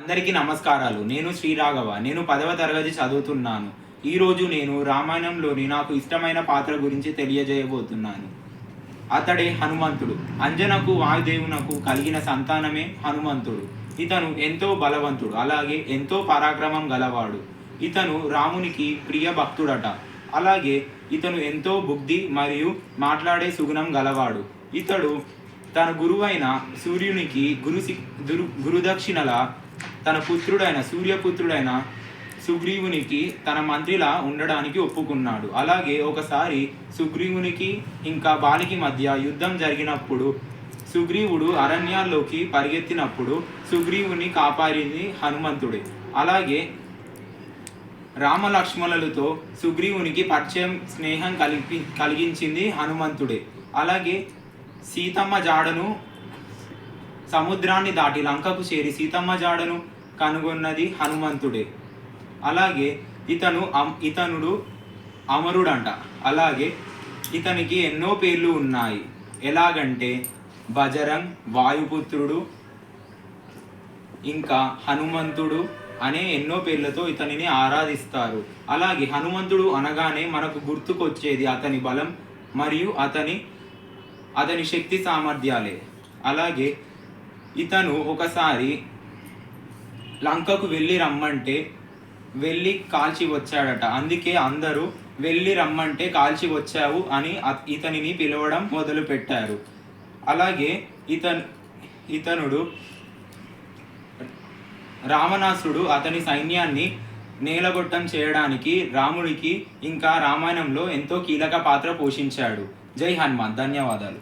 అందరికీ నమస్కారాలు. నేను శ్రీ రాఘవ. నేను 10వ తరగతి చదువుతున్నాను. ఈరోజు నేను రామాయణంలోని నాకు ఇష్టమైన పాత్ర గురించి తెలియజేయబోతున్నాను. అతడే హనుమంతుడు. అంజనకు వాయుదేవునకు కలిగిన సంతానమే హనుమంతుడు. ఇతను ఎంతో బలవంతుడు, అలాగే ఎంతో పరాక్రమం గలవాడు. ఇతను రామునికి ప్రియ భక్తుడట. అలాగే ఇతను ఎంతో బుద్ధి మరియు మాట్లాడే సుగుణం గలవాడు. ఇతడు తన గురువైన సూర్యునికి గురుదక్షిణల తన పుత్రుడైన సూర్యపుత్రుడైన సుగ్రీవునికి తన మంత్రిలా ఉండడానికి ఒప్పుకున్నాడు. అలాగే ఒకసారి సుగ్రీవునికి ఇంకా బాలికి మధ్య యుద్ధం జరిగినప్పుడు సుగ్రీవుడు అరణ్యాల్లోకి పరిగెత్తినప్పుడు సుగ్రీవుని కాపాడింది హనుమంతుడే. అలాగే రామలక్ష్మణులతో సుగ్రీవునికి పరిచయం స్నేహం కలిగించింది హనుమంతుడే. అలాగే సీతమ్మ జాడను సముద్రాన్ని దాటి లంకకు చేరి సీతమ్మ జాడను కనుగొన్నది హనుమంతుడే. అలాగే ఇతనుడు అమరుడంట. అలాగే ఇతనికి ఎన్నో పేర్లు ఉన్నాయి. ఎలాగంటే బజరంగ్, వాయుపుత్రుడు, ఇంకా హనుమంతుడు అనే ఎన్నో పేర్లతో ఇతనిని ఆరాధిస్తారు. అలాగే హనుమంతుడు అనగానే మనకు గుర్తుకొచ్చేది అతని బలం మరియు అతని శక్తి సామర్థ్యాలే. అలాగే ఇతను ఒకసారి లంకకు వెళ్ళి కాల్చి వచ్చాడట. అందుకే అందరూ వెళ్ళి రమ్మంటే కాల్చి వచ్చావు అని ఇతనిని పిలవడం మొదలుపెట్టారు. అలాగే ఇతనుడు రావణాసురుడు అతని సైన్యాన్ని నేలగొట్టం చేయడానికి రాముడికి ఇంకా రామాయణంలో ఎంతో కీలక పాత్ర పోషించాడు. జై హనుమాన్. ధన్యవాదాలు.